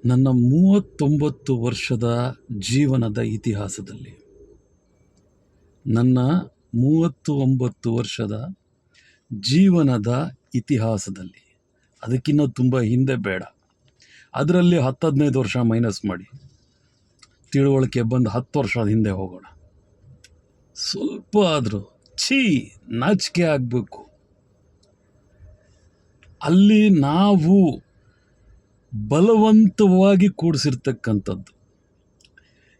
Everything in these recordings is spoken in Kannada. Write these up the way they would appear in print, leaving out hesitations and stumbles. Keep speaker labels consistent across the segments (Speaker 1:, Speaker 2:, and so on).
Speaker 1: ನನ್ನ 39 ವರ್ಷದ ಜೀವನದ ಇತಿಹಾಸದಲ್ಲಿ ನನ್ನ 39 ವರ್ಷದ ಜೀವನದ ಇತಿಹಾಸದಲ್ಲಿ ಅದಕ್ಕಿಂತ ತುಂಬ ಹಿಂದೆ ಬೇಡ, ಅದರಲ್ಲಿ 10-15 ವರ್ಷ ಮೈನಸ್ ಮಾಡಿ, ತಿಳುವಳಿಕೆ ಬಂದು 10 ವರ್ಷದ ಹಿಂದೆ ಹೋಗೋಣ. ಸ್ವಲ್ಪ ಆದರೂ ನಾಚಿಕೆ ಆಗಬೇಕು. ಅಲ್ಲಿ ನಾವು ಬಲವಂತವಾಗಿ ಕೂಡಿಸಿರ್ತಕ್ಕಂಥದ್ದು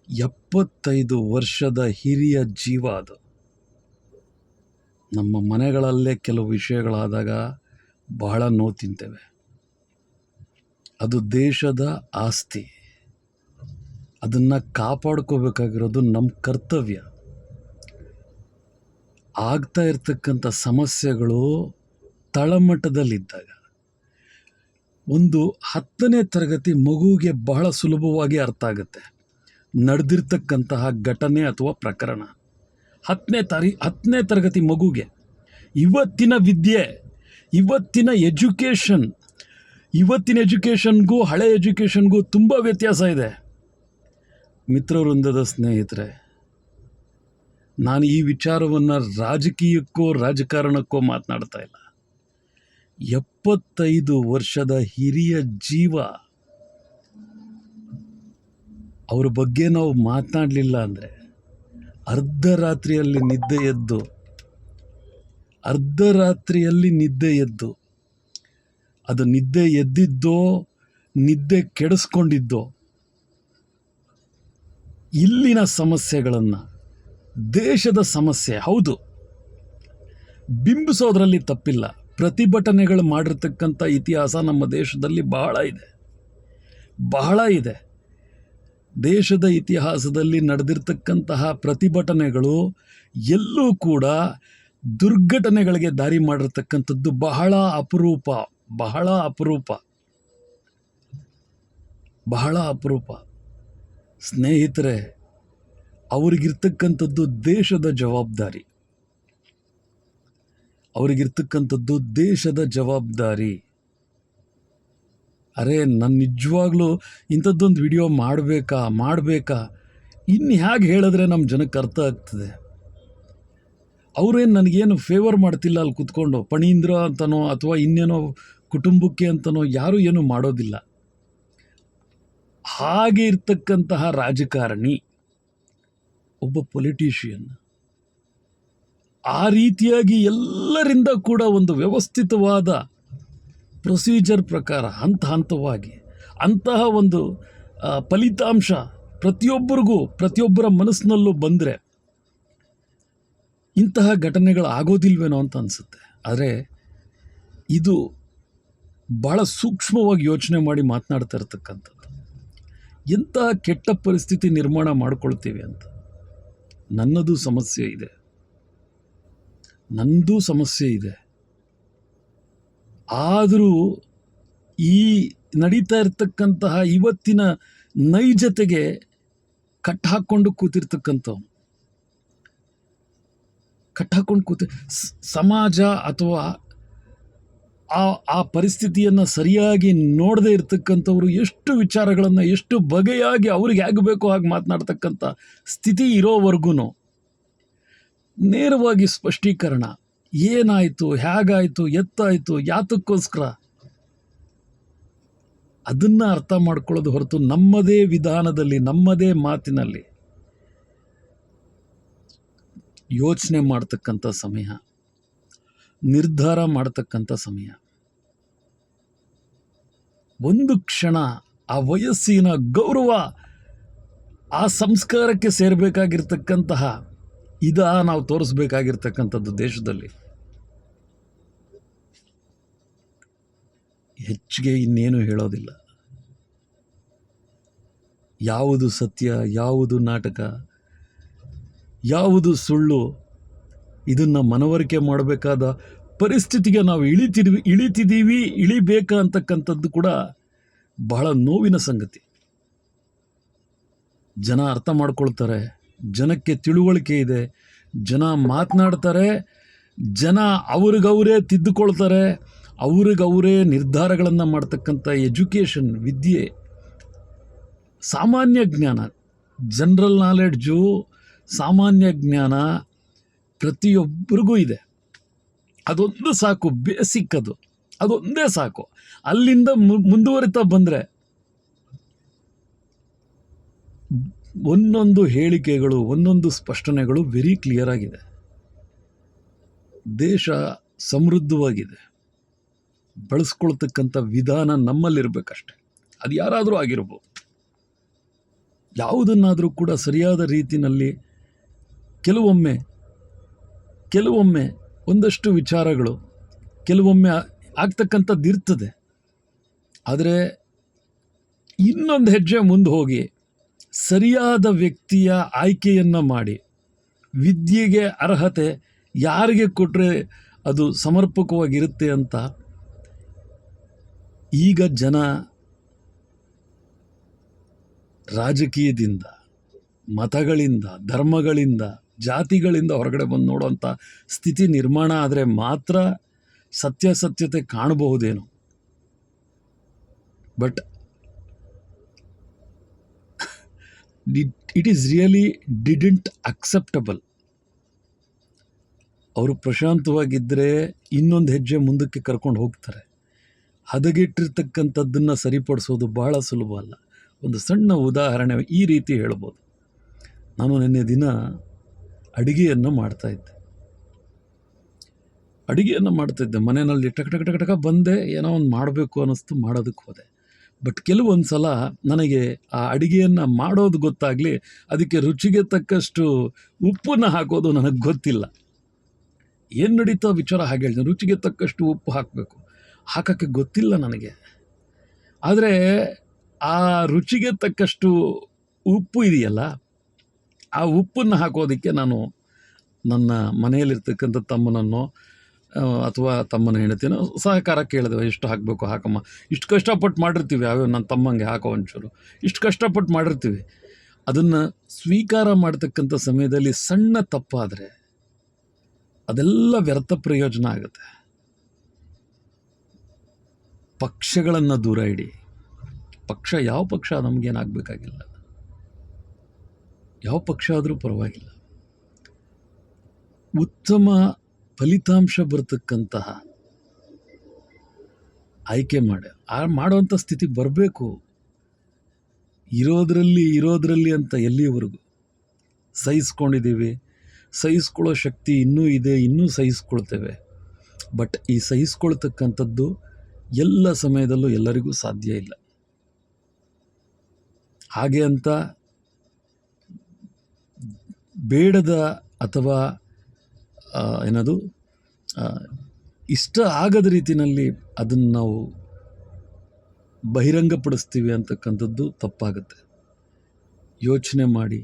Speaker 1: 75 ವರ್ಷದ ಹಿರಿಯ ಜೀವ. ಅದು ನಮ್ಮ ಮನೆಗಳಲ್ಲೇ ಕೆಲವು ವಿಷಯಗಳಾದಾಗ ಬಹಳ ನೋವು ತಿಂತೇವೆ. ಅದು ದೇಶದ ಆಸ್ತಿ, ಅದನ್ನು ಕಾಪಾಡ್ಕೋಬೇಕಾಗಿರೋದು ನಮ್ಮ ಕರ್ತವ್ಯ. ಆಗ್ತಾ ಇರ್ತಕ್ಕಂಥ ಸಮಸ್ಯೆಗಳು ತಳಮಟ್ಟದಲ್ಲಿದ್ದಾಗ ಒಂದು 10ನೇ ತರಗತಿ ಮಗುವಿಗೆ ಬಹಳ ಸುಲಭವಾಗಿ ಅರ್ಥ ಆಗುತ್ತೆ ನಡೆದಿರ್ತಕ್ಕಂತಹ ಘಟನೆ ಅಥವಾ ಪ್ರಕರಣ. 10ನೇ ತರಗತಿ ಮಗುಗೆ ಇವತ್ತಿನ ವಿದ್ಯೆ, ಇವತ್ತಿನ ಎಜುಕೇಷನ್ಗೂ ಹಳೆ ಎಜುಕೇಷನ್ಗೂ ತುಂಬ ವ್ಯತ್ಯಾಸ ಇದೆ. ಮಿತ್ರವೃಂದದ ಸ್ನೇಹಿತರೆ, ನಾನು ಈ ವಿಚಾರವನ್ನು ರಾಜಕಾರಣಕ್ಕೋ ಮಾತನಾಡ್ತಾ ಇಲ್ಲ. 75 ವರ್ಷದ ಹಿರಿಯ ಜೀವ, ಅವ್ರ ಬಗ್ಗೆ ನಾವು ಮಾತನಾಡಲಿಲ್ಲ ಅಂದರೆ ಅರ್ಧರಾತ್ರಿಯಲ್ಲಿ ನಿದ್ದೆ ಎದ್ದು ಅದು ನಿದ್ದೆ ಎದ್ದಿದ್ದೋ ನಿದ್ದೆ ಕೆಡಿಸ್ಕೊಂಡಿದ್ದೋ ಇಲ್ಲಿನ ಸಮಸ್ಯೆಗಳನ್ನು, ದೇಶದ ಸಮಸ್ಯೆ ಹೌದು, ಬಿಂಬಿಸೋದ್ರಲ್ಲಿ ತಪ್ಪಿಲ್ಲ. ಪ್ರತಿಭಟನೆಗಳು ಮಾಡಿರ್ತಕ್ಕಂಥ ಇತಿಹಾಸ ನಮ್ಮ ದೇಶದಲ್ಲಿ ಬಹಳ ಇದೆ. ದೇಶದ ಇತಿಹಾಸದಲ್ಲಿ ನಡೆದಿರ್ತಕ್ಕಂತಹ ಪ್ರತಿಭಟನೆಗಳು ಎಲ್ಲೂ ಕೂಡ ದುರ್ಘಟನೆಗಳಿಗೆ ದಾರಿ ಮಾಡಿರ್ತಕ್ಕಂಥದ್ದು ಬಹಳ ಅಪರೂಪ. ಸ್ನೇಹಿತರೆ, ಅವ್ರಿಗಿರ್ತಕ್ಕಂಥದ್ದು ದೇಶದ ಜವಾಬ್ದಾರಿ. ಅರೆ, ನಾನು ನಿಜವಾಗ್ಲೂ ಇಂಥದ್ದೊಂದು ವಿಡಿಯೋ ಮಾಡಬೇಕಾ ಇನ್ನು ಹೇಗೆ ಹೇಳಿದ್ರೆ ನಮ್ಮ ಜನಕ್ಕೆ ಅರ್ಥ ಆಗ್ತದೆ. ಅವರೇನು ನನಗೇನು ಫೇವರ್ ಮಾಡ್ತಿಲ್ಲ ಅಲ್ಲಿ ಕೂತ್ಕೊಂಡು, ಪಣೀಂದ್ರ ಅಂತನೋ ಅಥವಾ ಇನ್ನೇನೋ ಕುಟುಂಬಕ್ಕೆ ಅಂತನೋ ಯಾರೂ ಏನೂ ಮಾಡೋದಿಲ್ಲ. ಹಾಗೆ ಇರ್ತಕ್ಕಂತಹ ರಾಜಕಾರಣಿ, ಒಬ್ಬ ಪೊಲಿಟಿಷಿಯನ್ ಆ ರೀತಿಯಾಗಿ ಎಲ್ಲರಿಂದ ಕೂಡ ಒಂದು ವ್ಯವಸ್ಥಿತವಾದ ಪ್ರೊಸೀಜರ್ ಪ್ರಕಾರ ಹಂತವಾಗಿ ಅಂತಹ ಒಂದು ಫಲಿತಾಂಶ ಪ್ರತಿಯೊಬ್ಬರ ಮನಸ್ಸಿನಲ್ಲೂ ಬಂದರೆ ಇಂತಹ ಘಟನೆಗಳು ಆಗೋದಿಲ್ವೇನೋ ಅಂತ ಅನಿಸುತ್ತೆ. ಆದರೆ ಇದು ಭಾಳ ಸೂಕ್ಷ್ಮವಾಗಿ ಯೋಚನೆ ಮಾಡಿ ಮಾತನಾಡ್ತಾ ಇರ್ತಕ್ಕಂಥದ್ದು. ಎಂತಹ ಕೆಟ್ಟ ಪರಿಸ್ಥಿತಿ ನಿರ್ಮಾಣ ಮಾಡ್ಕೊಳ್ತೀವಿ ಅಂತ. ನನ್ನದು ಸಮಸ್ಯೆ ಇದೆ. ಆದರೂ ಈ ನಡೀತಾ ಇರ್ತಕ್ಕಂತಹ ಇವತ್ತಿನ ನೈಜತೆಗೆ ಕಟ್ಟಾಕೊಂಡು ಸಮಾಜ ಅಥವಾ ಆ ಪರಿಸ್ಥಿತಿಯನ್ನು ಸರಿಯಾಗಿ ನೋಡದೇ ಇರ್ತಕ್ಕಂಥವ್ರು ಎಷ್ಟು ವಿಚಾರಗಳನ್ನು ಎಷ್ಟು ಬಗೆಯಾಗಿ ಅವ್ರಿಗೆ ಆಗಬೇಕೋ ಹಾಗೆ ಮಾತನಾಡ್ತಕ್ಕಂಥ ಸ್ಥಿತಿ ಇರೋವರೆಗೂ ನೇರವಾಗಿ ಸ್ಪಷ್ಟೀಕರಣ, ಏನಾಯಿತು, ಹೇಗಾಯಿತು, ಎತ್ತಾಯಿತು, ಯಾತಕ್ಕೋಸ್ಕರ, ಅದನ್ನು ಅರ್ಥ ಮಾಡ್ಕೊಳ್ಳೋದು ಹೊರತು ನಮ್ಮದೇ ವಿಧಾನದಲ್ಲಿ, ನಮ್ಮದೇ ಮಾತಿನಲ್ಲಿ ಯೋಚನೆ ಮಾಡ್ತಕ್ಕಂಥ ಸಮಯ, ನಿರ್ಧಾರ ಮಾಡ್ತಕ್ಕಂಥ ಸಮಯ. ಒಂದು ಕ್ಷಣ ಆ ವಯಸ್ಸಿನ ಗೌರವ, ಆ ಸಂಸ್ಕಾರಕ್ಕೆ ಸೇರಬೇಕಾಗಿರ್ತಕ್ಕಂತಹ ನಾವು ತೋರಿಸ್ಬೇಕಾಗಿರ್ತಕ್ಕಂಥದ್ದು ದೇಶದಲ್ಲಿ. ಹೆಚ್ಚಿಗೆ ಇನ್ನೇನು ಹೇಳೋದಿಲ್ಲ. ಯಾವುದು ಸತ್ಯ, ಯಾವುದು ನಾಟಕ, ಯಾವುದು ಸುಳ್ಳು, ಇದನ್ನು ಮನವರಿಕೆ ಮಾಡಬೇಕಾದ ಪರಿಸ್ಥಿತಿಗೆ ನಾವು ಇಳಿಬೇಕಾ ಅಂತಕ್ಕಂಥದ್ದು ಕೂಡ ಬಹಳ ನೋವಿನ ಸಂಗತಿ. ಜನ ಅರ್ಥ ಮಾಡ್ಕೊಳ್ತಾರೆ, ಜನಕ್ಕೆ ತಿಳುವಳಿಕೆ ಇದೆ, ಜನ ಮಾತನಾಡ್ತಾರೆ, ಜನ ಅವ್ರಿಗವರೇ ತಿದ್ದುಕೊಳ್ತಾರೆ, ಅವ್ರಿಗವರೇ ನಿರ್ಧಾರಗಳನ್ನು ಮಾಡ್ತಕ್ಕಂಥ ವಿದ್ಯೆ ಸಾಮಾನ್ಯ ಜ್ಞಾನ, ಜನರಲ್ ನಾಲೆಡ್ಜು, ಸಾಮಾನ್ಯ ಜ್ಞಾನ ಪ್ರತಿಯೊಬ್ಬರಿಗೂ ಇದೆ. ಅದೊಂದು ಸಾಕು, ಬೇಸಿಕ್ ಅದೊಂದೇ ಸಾಕು. ಅಲ್ಲಿಂದ ಮುಂದುವರಿತಾ ಬಂದರೆ ಒಂದೊಂದು ಹೇಳಿಕೆಗಳು, ಒಂದೊಂದು ಸ್ಪಷ್ಟನೆಗಳು ವೆರಿ ಕ್ಲಿಯರ್ ಆಗಿದೆ. ದೇಶ ಸಮೃದ್ಧವಾಗಿದೆ, ಬಳಸ್ಕೊಳ್ತಕ್ಕಂಥ ವಿಧಾನ ನಮ್ಮಲ್ಲಿರಬೇಕಷ್ಟೆ. ಅದು ಯಾರಾದರೂ ಆಗಿರ್ಬೋದು. ಯಾವುದನ್ನಾದರೂ ಕೂಡ ಸರಿಯಾದ ರೀತಿಯಲ್ಲಿ ಕೆಲವೊಮ್ಮೆ ಒಂದಷ್ಟು ವಿಚಾರಗಳು ಕೆಲವೊಮ್ಮೆ ಆಗ್ತಕ್ಕಂಥದ್ದು ಇರ್ತದೆ. ಆದರೆ ಇನ್ನೊಂದು ಹೆಜ್ಜೆ ಮುಂದೆ ಹೋಗಿ ಸರಿಯಾದ ವ್ಯಕ್ತಿಯ ಆಯ್ಕೆಯನ್ನು ಮಾಡಿ, ವಿದ್ಯೆಗೆ ಅರ್ಹತೆ ಯಾರಿಗೆ ಕೊಟ್ಟರೆ ಅದು ಸಮರ್ಪಕವಾಗಿರುತ್ತೆ ಅಂತ ಈಗ ಜನ ರಾಜಕೀಯದಿಂದ, ಮತಗಳಿಂದ, ಧರ್ಮಗಳಿಂದ, ಜಾತಿಗಳಿಂದ ಹೊರಗಡೆ ಬಂದು ನೋಡುವಂಥ ಸ್ಥಿತಿ ನಿರ್ಮಾಣ ಆದರೆ ಮಾತ್ರ ಸತ್ಯಾಸತ್ಯತೆ ಕಾಣಬಹುದೇನೋ. But it is really didn't acceptable. ಅವರು ಪ್ರಶಾಂತವಾಗಿದ್ದರೆ ಇನ್ನೊಂದು ಹೆಜ್ಜೆ ಮುಂದಕ್ಕೆ ಕರ್ಕೊಂಡು ಹೋಗ್ತಾರೆ. ಹದಗೆಟ್ಟಿರ್ತಕ್ಕಂಥದ್ದನ್ನು ಸರಿಪಡಿಸೋದು ಬಹಳ ಸುಲಭ ಅಲ್ಲ. ಒಂದು ಸಣ್ಣ ಉದಾಹರಣೆ ಈ ರೀತಿ ಹೇಳ್ಬೋದು. ನಾನು ನಿನ್ನೆ ದಿನ ಅಡುಗೆಯನ್ನು ಮಾಡ್ತಾಯಿದ್ದೆ. ಮನೆಯಲ್ಲಿ ಟಕ ಟಕ ಟಕ ಟಕ ಬಂದೆ, ಏನೋ ಒಂದು ಮಾಡಬೇಕು ಅನ್ನಿಸ್ತು, ಮಾಡೋದಕ್ಕೆ ಹೋದೆ. ಬಟ್ ಕೆಲವೊಂದು ಸಲ ನನಗೆ ಆ ಅಡುಗೆಯನ್ನು ಮಾಡೋದು ಗೊತ್ತಾಗಲಿ, ಅದಕ್ಕೆ ರುಚಿಗೆ ತಕ್ಕಷ್ಟು ಉಪ್ಪನ್ನು ಹಾಕೋದು ನನಗೆ ಗೊತ್ತಿಲ್ಲ. ಏನು ನಡೀತೋ ವಿಚಾರ ಹಾಗೆ ಹೇಳಿದೆ, ರುಚಿಗೆ ತಕ್ಕಷ್ಟು ಉಪ್ಪು ಹಾಕೋಕ್ಕೆ ಗೊತ್ತಿಲ್ಲ ನನಗೆ. ಆದರೆ ಆ ರುಚಿಗೆ ತಕ್ಕಷ್ಟು ಉಪ್ಪು ಇದೆಯಲ್ಲ, ಆ ಉಪ್ಪನ್ನು ಹಾಕೋದಕ್ಕೆ ನಾನು ನನ್ನ ಮನೆಯಲ್ಲಿರ್ತಕ್ಕಂಥ ತಮ್ಮನನ್ನು ಅಥವಾ ತಮ್ಮನ ಹೆಂಡತಿನೋ ಸಹಕಾರ ಕೇಳಿದೆ. ಎಷ್ಟು ಹಾಕಬೇಕು ಹಾಕಮ್ಮ, ಇಷ್ಟು ಕಷ್ಟಪಟ್ಟು ಮಾಡಿರ್ತೀವಿ, ಯಾವ್ಯಾವ ನನ್ನ ತಮ್ಮಂಗೆ ಹಾಕೋ ಒಂಚೂರು, ಇಷ್ಟು ಕಷ್ಟಪಟ್ಟು ಮಾಡಿರ್ತೀವಿ. ಅದನ್ನು ಸ್ವೀಕಾರ ಮಾಡ್ತಕ್ಕಂಥ ಸಮಯದಲ್ಲಿ ಸಣ್ಣ ತಪ್ಪಾದರೆ ಅದೆಲ್ಲ ವ್ಯರ್ಥ ಪ್ರಯೋಜನ ಆಗುತ್ತೆ. ಪಕ್ಷಗಳನ್ನು ದೂರ ಇಡಿ. ಯಾವ ಪಕ್ಷ ನಮಗೇನಾಗಬೇಕಾಗಿಲ್ಲ, ಯಾವ ಪಕ್ಷ ಆದರೂ ಪರವಾಗಿಲ್ಲ. ಉತ್ತಮ ಫಲಿತಾಂಶ ಬರ್ತಕ್ಕಂತಹ ಆಯ್ಕೆ ಮಾಡುವಂಥ ಸ್ಥಿತಿ ಬರಬೇಕು. ಇರೋದ್ರಲ್ಲಿ ಅಂತ ಎಲ್ಲಿಯವರೆಗೂ ಸಹಿಸ್ಕೊಂಡಿದ್ದೀವಿ, ಸಹಿಸ್ಕೊಳ್ಳೋ ಶಕ್ತಿ ಇನ್ನೂ ಇದೆ, ಇನ್ನೂ ಸಹಿಸ್ಕೊಳ್ತೇವೆ. ಬಟ್ ಈ ಸಹಿಸ್ಕೊಳ್ತಕ್ಕಂಥದ್ದು ಎಲ್ಲ ಸಮಯದಲ್ಲೂ ಎಲ್ಲರಿಗೂ ಸಾಧ್ಯ ಇಲ್ಲ. ಹಾಗೆ ಅಂತ ಬೇಡದ ಅಥವಾ ಇಷ್ಟ ಆಗದ ರೀತಿಯಲ್ಲಿ ಅದನ್ನು ನಾವು ಬಹಿರಂಗಪಡಿಸ್ತೀವಿ ಅಂತಕ್ಕಂಥದ್ದು ತಪ್ಪಾಗುತ್ತೆ. ಯೋಚನೆ ಮಾಡಿ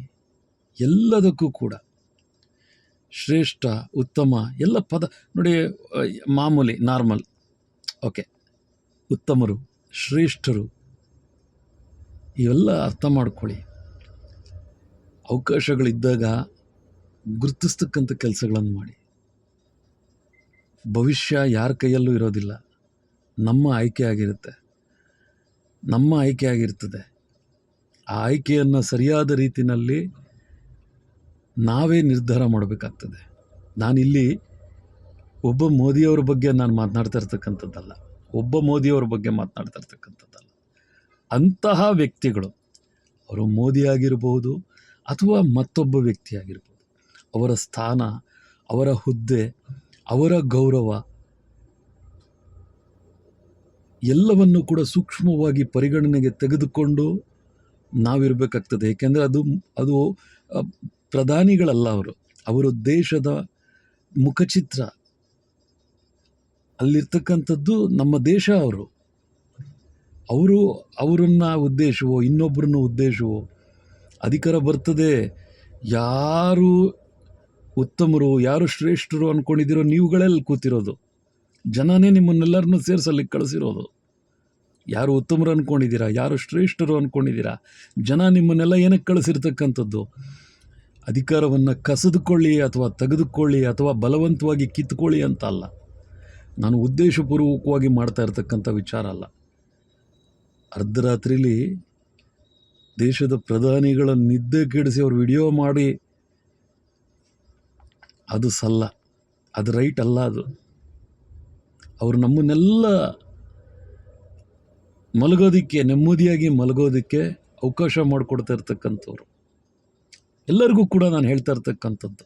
Speaker 1: ಎಲ್ಲದಕ್ಕೂ ಕೂಡ ಶ್ರೇಷ್ಠ, ಉತ್ತಮ ಎಲ್ಲ ಪದ ನೋಡಿ, ಮಾಮೂಲಿ ನಾರ್ಮಲ್, ಓಕೆ, ಉತ್ತಮರು, ಶ್ರೇಷ್ಠರು, ಇವೆಲ್ಲ ಅರ್ಥ ಮಾಡ್ಕೊಳ್ಳಿ. ಅವಕಾಶಗಳಿದ್ದಾಗ ಗುರುತಿಸ್ತಕ್ಕಂಥ ಕೆಲಸಗಳನ್ನು ಮಾಡಿ. ಭವಿಷ್ಯ ಯಾರ ಕೈಯಲ್ಲೂ ಇರೋದಿಲ್ಲ, ನಮ್ಮ ಆಯ್ಕೆ ಆಗಿರ್ತದೆ. ಆ ಆಯ್ಕೆಯನ್ನು ಸರಿಯಾದ ರೀತಿಯಲ್ಲಿ ನಾವೇ ನಿರ್ಧಾರ ಮಾಡಬೇಕಾಗ್ತದೆ. ನಾನಿಲ್ಲಿ ಒಬ್ಬ ಮೋದಿಯವ್ರ ಬಗ್ಗೆ ನಾನು ಮಾತನಾಡ್ತಾ ಇರ್ತಕ್ಕಂಥದ್ದಲ್ಲ, ಅಂತಹ ವ್ಯಕ್ತಿಗಳು, ಅವರು ಮೋದಿ ಆಗಿರ್ಬೋದು ಅಥವಾ ಮತ್ತೊಬ್ಬ ವ್ಯಕ್ತಿ ಆಗಿರ್ಬೋದು, ಅವರ ಸ್ಥಾನ, ಅವರ ಹುದ್ದೆ, ಅವರ ಗೌರವ ಎಲ್ಲವನ್ನು ಕೂಡ ಸೂಕ್ಷ್ಮವಾಗಿ ಪರಿಗಣನೆಗೆ ತೆಗೆದುಕೊಂಡು ನಾವಿರಬೇಕಾಗ್ತದೆ. ಏಕೆಂದರೆ ಅದು ಪ್ರಧಾನಿಗಳಲ್ಲ, ಅವರು ದೇಶದ ಮುಖಚಿತ್ರ. ಅಲ್ಲಿರ್ತಕ್ಕಂಥದ್ದು ನಮ್ಮ ದೇಶ. ಅವರನ್ನ ಉದ್ದೇಶವೋ ಇನ್ನೊಬ್ಬರನ್ನ ಉದ್ದೇಶವೋ ಅಧಿಕಾರ ಬರ್ತದೆ. ಯಾರು ಉತ್ತಮರು, ಯಾರು ಶ್ರೇಷ್ಠರು ಅಂದ್ಕೊಂಡಿದ್ದೀರೋ ನೀವುಗಳೆಲ್ಲಿ ಕೂತಿರೋದು. ಜನನೇ ನಿಮ್ಮನ್ನೆಲ್ಲರನ್ನೂ ಸೇರಿಸಲಿಕ್ಕೆ ಕಳಿಸಿರೋದು. ಯಾರು ಉತ್ತಮರು ಅಂದ್ಕೊಂಡಿದ್ದೀರಾ, ಯಾರು ಶ್ರೇಷ್ಠರು ಅಂದ್ಕೊಂಡಿದ್ದೀರಾ, ಜನ ನಿಮ್ಮನ್ನೆಲ್ಲ ಏನಕ್ಕೆ ಕಳಿಸಿರ್ತಕ್ಕಂಥದ್ದು? ಅಧಿಕಾರವನ್ನು ಕಸಿದುಕೊಳ್ಳಿ ಅಥವಾ ತೆಗೆದುಕೊಳ್ಳಿ ಅಥವಾ ಬಲವಂತವಾಗಿ ಕಿತ್ತುಕೊಳ್ಳಿ ಅಂತ ಅಲ್ಲ. ನಾನು ಉದ್ದೇಶಪೂರ್ವಕವಾಗಿ ಮಾಡ್ತಾ ಇರ್ತಕ್ಕಂಥ ವಿಚಾರ ಅಲ್ಲ. ಅರ್ಧರಾತ್ರಿಲಿ ದೇಶದ ಪ್ರಧಾನಿಗಳ ನಿದ್ದೆ ಕೆಡಿಸಿ ಅವ್ರು ವಿಡಿಯೋ ಮಾಡಿ, ಅದು ಸಲ್ಲ, ಅದು ರೈಟ್ ಅಲ್ಲ. ಅದು ಅವರು ನಮ್ಮನ್ನೆಲ್ಲ ಮಲಗೋದಕ್ಕೆ, ನೆಮ್ಮದಿಯಾಗಿ ಮಲಗೋದಕ್ಕೆ ಅವಕಾಶ ಮಾಡಿಕೊಡ್ತಾ ಇರ್ತಕ್ಕಂಥವ್ರು. ಎಲ್ಲರಿಗೂ ಕೂಡ ನಾನು ಹೇಳ್ತಾ ಇರ್ತಕ್ಕಂಥದ್ದು,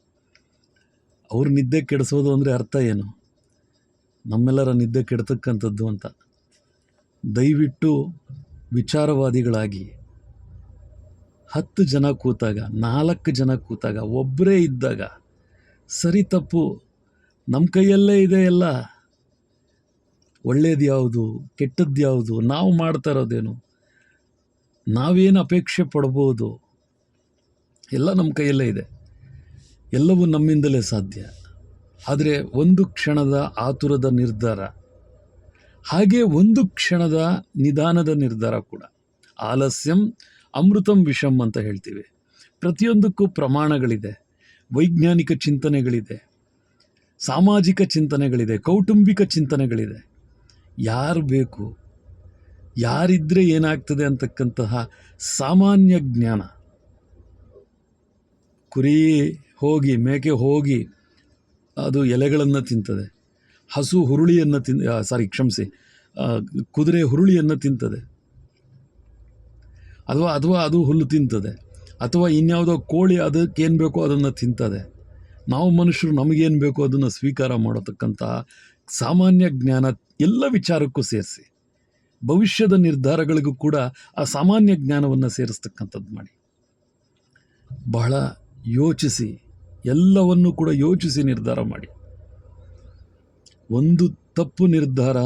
Speaker 1: ಅವ್ರ ನಿದ್ದೆ ಕೆಡಿಸೋದು ಅಂದರೆ ಅರ್ಥ ಏನು? ನಮ್ಮೆಲ್ಲರ ನಿದ್ದೆ ಕೆಡ್ತಕ್ಕಂಥದ್ದು ಅಂತ. ದಯವಿಟ್ಟು ವಿಚಾರವಾದಿಗಳಾಗಿ 10 ಜನ ಕೂತಾಗ, 4 ಜನ ಕೂತಾಗ, ಒಬ್ಬರೇ ಇದ್ದಾಗ ಸರಿ ತಪ್ಪು ನಮ್ಮ ಕೈಯಲ್ಲೇ ಇದೆ. ಎಲ್ಲ ಒಳ್ಳೇದು ಯಾವುದು, ಕೆಟ್ಟದ್ದು ಯಾವುದು, ನಾವು ಮಾಡ್ತಾ ಇರೋದೇನು, ನಾವೇನು ಅಪೇಕ್ಷೆ ಪಡ್ಬೋದು, ಎಲ್ಲ ನಮ್ಮ ಕೈಯಲ್ಲೇ ಇದೆ. ಎಲ್ಲವೂ ನಮ್ಮಿಂದಲೇ ಸಾಧ್ಯ. ಆದರೆ ಒಂದು ಕ್ಷಣದ ಆತುರದ ನಿರ್ಧಾರ, ಹಾಗೆ ಒಂದು ಕ್ಷಣದ ನಿಧಾನದ ನಿರ್ಧಾರ ಕೂಡ. ಆಲಸ್ಯಂ ಅಮೃತಂ ವಿಷಂ ಅಂತ ಹೇಳ್ತೀವಿ. ಪ್ರತಿಯೊಂದಕ್ಕೂ ಪ್ರಮಾಣಗಳಿದೆ, ವೈಜ್ಞಾನಿಕ ಚಿಂತನೆಗಳಿದೆ, ಸಾಮಾಜಿಕ ಚಿಂತನೆಗಳಿದೆ, ಕೌಟುಂಬಿಕ ಚಿಂತನೆಗಳಿದೆ. ಯಾರು ಬೇಕು, ಯಾರಿದ್ದರೆ ಏನಾಗ್ತದೆ ಅಂತಕ್ಕಂತಹ ಸಾಮಾನ್ಯ ಜ್ಞಾನ. ಕುರಿ ಹೋಗಿ, ಮೇಕೆ ಹೋಗಿ ಅದು ಎಲೆಗಳನ್ನು ತಿಂತದೆ, ಹಸು ಹುರುಳಿಯನ್ನು ಕುದುರೆ ಹುರುಳಿಯನ್ನು ತಿಂತದೆ, ಅಥವಾ ಅದು ಹುಲ್ಲು ತಿಂತದೆ, ಅಥವಾ ಇನ್ಯಾವುದೋ ಕೋಳಿ ಅದಕ್ಕೇನು ಬೇಕೋ ಅದನ್ನು ತಿಂತದೆ. ನಾವು ಮನುಷ್ಯರು ನಮಗೇನು ಬೇಕೋ ಅದನ್ನು ಸ್ವೀಕಾರ ಮಾಡತಕ್ಕಂತಹ ಸಾಮಾನ್ಯ ಜ್ಞಾನ ಎಲ್ಲ ವಿಚಾರಕ್ಕೂ ಸೇರಿಸಿ, ಭವಿಷ್ಯದ ನಿರ್ಧಾರಗಳಿಗೂ ಕೂಡ ಆ ಸಾಮಾನ್ಯ ಜ್ಞಾನವನ್ನು ಸೇರಿಸ್ತಕ್ಕಂಥದ್ದು ಮಾಡಿ. ಬಹಳ ಯೋಚಿಸಿ, ಎಲ್ಲವನ್ನೂ ಕೂಡ ಯೋಚಿಸಿ ನಿರ್ಧಾರ ಮಾಡಿ. ಒಂದು ತಪ್ಪು ನಿರ್ಧಾರ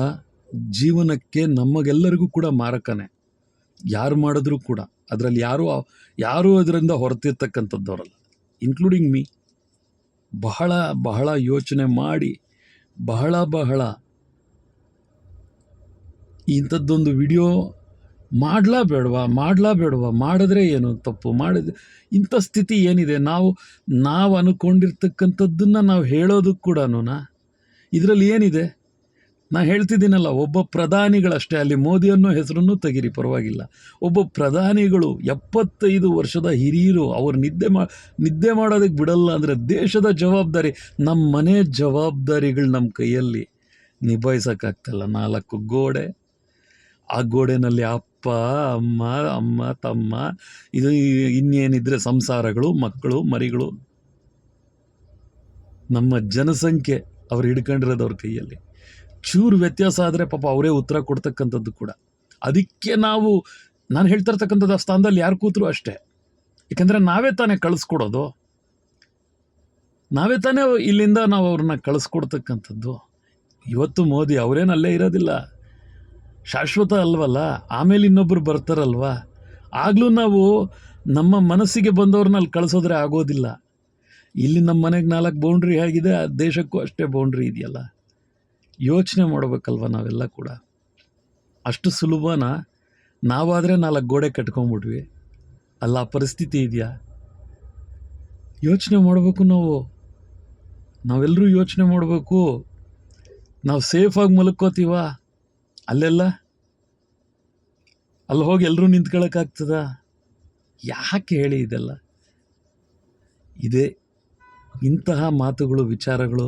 Speaker 1: ಜೀವನಕ್ಕೆ ನಮಗೆಲ್ಲರಿಗೂ ಕೂಡ ಮಾರಕನೇ. ಯಾರು ಮಾಡಿದ್ರೂ ಕೂಡ ಅದರಲ್ಲಿ ಯಾರೂ ಅದರಿಂದ ಹೊರತಿರ್ತಕ್ಕಂಥದ್ದವರಲ್ಲ, ಇನ್ಕ್ಲೂಡಿಂಗ್ ಮೀ. ಬಹಳ ಬಹಳ ಯೋಚನೆ ಮಾಡಿ, ಬಹಳ ಇಂಥದ್ದೊಂದು ವಿಡಿಯೋ ಮಾಡಲಾ ಬೇಡವಾ, ಮಾಡಿದ್ರೆ ಏನು ತಪ್ಪು, ಮಾಡಿದ್ರೆ ಇಂಥ ಸ್ಥಿತಿ ಏನಿದೆ, ನಾವು ಅಂದ್ಕೊಂಡಿರ್ತಕ್ಕಂಥದ್ದನ್ನು ನಾವು ಹೇಳೋದಕ್ಕೆ ಕೂಡ ಇದರಲ್ಲಿ ಏನಿದೆ? ನಾನು ಹೇಳ್ತಿದ್ದೀನಲ್ಲ, ಒಬ್ಬ ಪ್ರಧಾನಿಗಳಷ್ಟೇ, ಅಲ್ಲಿ ಮೋದಿ ಅನ್ನೋ ಹೆಸರನ್ನು ತೆಗೀರಿ ಪರವಾಗಿಲ್ಲ, ಒಬ್ಬ ಪ್ರಧಾನಿಗಳು 75 ವರ್ಷದ ಹಿರಿಯರು, ಅವ್ರು ನಿದ್ದೆ ಮಾಡೋದಕ್ಕೆ ಬಿಡಲ್ಲ ಅಂದರೆ ದೇಶದ ಜವಾಬ್ದಾರಿ, ನಮ್ಮ ಮನೆ ಜವಾಬ್ದಾರಿಗಳು ನಮ್ಮ ಕೈಯಲ್ಲಿ ನಿಭಾಯಿಸೋಕ್ಕಾಗ್ತಲ್ಲ. 4 ಗೋಡೆ, ಆ ಗೋಡೆನಲ್ಲಿ ಅಪ್ಪ ಅಮ್ಮ ತಮ್ಮ, ಇದು ಇನ್ನೇನಿದ್ರೆ ಸಂಸಾರಗಳು, ಮಕ್ಕಳು ಮರಿಗಳು, ನಮ್ಮ ಜನಸಂಖ್ಯೆ ಅವ್ರು ಹಿಡ್ಕೊಂಡಿರೋದು ಅವ್ರ ಕೈಯಲ್ಲಿ. ಚೂರು ವ್ಯತ್ಯಾಸ ಆದರೆ ಪಾಪ ಅವರೇ ಉತ್ತರ ಕೊಡ್ತಕ್ಕಂಥದ್ದು ಕೂಡ. ಅದಕ್ಕೆ ನಾನು ಹೇಳ್ತಾ ಇರ್ತಕ್ಕಂಥದ್ದು ಆ ಸ್ಥಾನದಲ್ಲಿ ಯಾರು ಕೂತರು ಅಷ್ಟೇ. ಯಾಕಂದರೆ ನಾವೇ ತಾನೇ ಕಳಿಸ್ಕೊಡೋದು, ನಾವೇ ತಾನೇ ಇಲ್ಲಿಂದ ನಾವು ಅವ್ರನ್ನ ಕಳಿಸ್ಕೊಡ್ತಕ್ಕಂಥದ್ದು. ಇವತ್ತು ಮೋದಿ ಅವರೇನಲ್ಲೇ ಇರೋದಿಲ್ಲ, ಶಾಶ್ವತ ಅಲ್ವಲ್ಲ, ಆಮೇಲೆ ಇನ್ನೊಬ್ಬರು ಬರ್ತಾರಲ್ವ. ಆಗಲೂ ನಾವು ನಮ್ಮ ಮನಸ್ಸಿಗೆ ಬಂದವ್ರನ್ನ ಅಲ್ಲಿ ಕಳಿಸೋದ್ರೆ ಆಗೋದಿಲ್ಲ. ಇಲ್ಲಿ ನಮ್ಮ ಮನೆಗೆ 4 ಬೌಂಡ್ರಿ ಆಗಿದೆ, ಆ ದೇಶಕ್ಕೂ ಅಷ್ಟೇ ಬೌಂಡ್ರಿ ಇದೆಯಲ್ಲ. ಯೋಚನೆ ಮಾಡಬೇಕಲ್ವ ನಾವೆಲ್ಲ ಕೂಡ. ಅಷ್ಟು ಸುಲಭನ? ನಾವಾದರೆ 4 ಗೋಡೆ ಕಟ್ಕೊಂಡ್ಬಿಟ್ವಿ, ಅಲ್ಲ ಆ ಪರಿಸ್ಥಿತಿ ಇದೆಯಾ? ಯೋಚನೆ ಮಾಡಬೇಕು ನಾವೆಲ್ಲರೂ ಯೋಚನೆ ಮಾಡಬೇಕು. ನಾವು ಸೇಫಾಗಿ ಮಲ್ಕೋತೀವ ಅಲ್ಲೆಲ್ಲ? ಅಲ್ಲಿ ಹೋಗಿ ಎಲ್ಲರೂ ನಿಂತ್ಕೊಳ್ಳೋಕ್ಕಾಗ್ತದ? ಯಾಕೆ ಹೇಳಿ ಇದೆಲ್ಲ? ಇದೇ ಇಂತಹ ಮಾತುಗಳು, ವಿಚಾರಗಳು,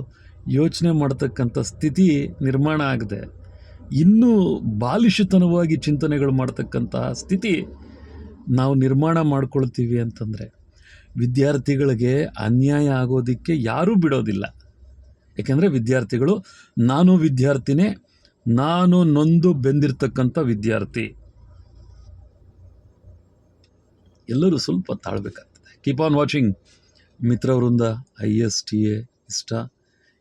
Speaker 1: ಯೋಚನೆ ಮಾಡ್ತಕ್ಕಂಥ ಸ್ಥಿತಿ ನಿರ್ಮಾಣ ಆಗದೆ ಇನ್ನೂ ಬಾಲಿಶತನವಾಗಿ ಚಿಂತನೆಗಳು ಮಾಡ್ತಕ್ಕಂತಹ ಸ್ಥಿತಿ ನಾವು ನಿರ್ಮಾಣ ಮಾಡ್ಕೊಳ್ತೀವಿ ಅಂತಂದರೆ ವಿದ್ಯಾರ್ಥಿಗಳಿಗೆ ಅನ್ಯಾಯ ಆಗೋದಕ್ಕೆ ಯಾರೂ ಬಿಡೋದಿಲ್ಲ. ಯಾಕೆಂದರೆ ವಿದ್ಯಾರ್ಥಿಗಳು, ನಾನು ವಿದ್ಯಾರ್ಥಿನೇ, ನಾನು ನೊಂದು ಬೆಂದಿರ್ತಕ್ಕಂಥ ವಿದ್ಯಾರ್ಥಿ. ಎಲ್ಲರೂ ಸ್ವಲ್ಪ ತಾಳ್ಬೇಕಾಗ್ತದೆ. Keep on watching. ಮಿತ್ರವೃಂದ, ISTA ಇಷ್ಟ,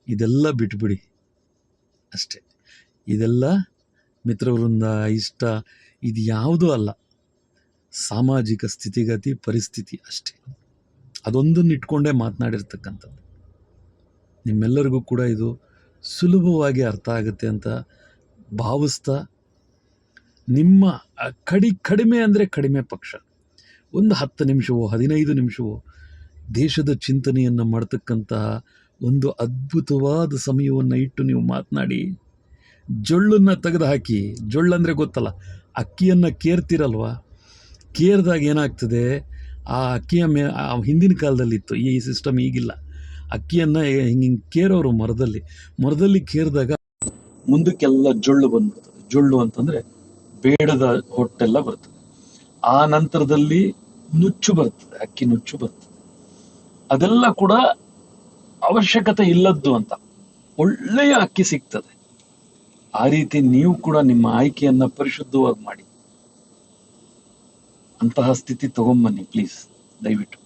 Speaker 1: ಇದೆಲ್ಲ ಬಿಟ್ಬಿಡಿ ಅಷ್ಟೇ. ಇದೆಲ್ಲ ಮಿತ್ರವೃಂದ, ಇಷ್ಟ, ಇದು ಯಾವುದೂ ಅಲ್ಲ. ಸಾಮಾಜಿಕ ಸ್ಥಿತಿಗತಿ, ಪರಿಸ್ಥಿತಿ ಅಷ್ಟೇ. ಅದೊಂದನ್ನು ಇಟ್ಕೊಂಡೇ ಮಾತನಾಡಿರ್ತಕ್ಕಂಥದ್ದು. ನಿಮ್ಮೆಲ್ಲರಿಗೂ ಕೂಡ ಇದು ಸುಲಭವಾಗಿ ಅರ್ಥ ಆಗುತ್ತೆ ಅಂತ ಭಾವಿಸ್ತಾ, ನಿಮ್ಮ ಕಡಿಮೆ ಅಂದರೆ ಕಡಿಮೆ ಪಕ್ಷ ಒಂದು 10 ನಿಮಿಷವೋ 15 ನಿಮಿಷವೋ ದೇಶದ ಚಿಂತನೆಯನ್ನು ಮಾಡ್ತಕ್ಕಂತಹ ಒಂದು ಅದ್ಭುತವಾದ ಸಮಯವನ್ನು ಇಟ್ಟು ನೀವು ಮಾತನಾಡಿ, ಜೊಳ್ಳನ್ನು ತೆಗೆದು ಹಾಕಿ. ಜೊಳ್ಳಂದರೆ ಗೊತ್ತಲ್ಲ, ಅಕ್ಕಿಯನ್ನು ಕೇರ್ತಿರಲ್ವ, ಕೇರಿದಾಗ ಏನಾಗ್ತದೆ, ಆ ಅಕ್ಕಿಯ ಹಿಂದಿನ ಕಾಲದಲ್ಲಿತ್ತು, ಈ ಸಿಸ್ಟಮ್ ಈಗಿಲ್ಲ. ಅಕ್ಕಿಯನ್ನು ಹಿಂಗೆ ಕೇರೋರು ಮರದಲ್ಲಿ ಕೇರಿದಾಗ ಮುಂದಕ್ಕೆಲ್ಲ ಜೊಳ್ಳು ಬಂದ್ಬಿಡ್ತದೆ. ಜೊಳ್ಳು ಅಂತಂದರೆ ಬೇಡದ ಹೊಟ್ಟೆಲ್ಲ ಬರ್ತದೆ. ಆ ನಂತರದಲ್ಲಿ ನುಚ್ಚು ಬರ್ತದೆ, ಅಕ್ಕಿ ನುಚ್ಚು ಬರ್ತದೆ. ಅದೆಲ್ಲ ಕೂಡ ಅವಶ್ಯಕತೆ ಇಲ್ಲದ್ದು ಅಂತ, ಒಳ್ಳೆಯ ಅಕ್ಕಿ ಸಿಗ್ತದೆ. ಆ ರೀತಿ ನೀವು ಕೂಡ ನಿಮ್ಮ ಆಯ್ಕೆಯನ್ನ ಪರಿಶುದ್ಧವಾಗಿ ಮಾಡಿ ಅಂತಹ ಸ್ಥಿತಿ ತಗೊಂಬನ್ನಿ ಪ್ಲೀಸ್, ದಯವಿಟ್ಟು.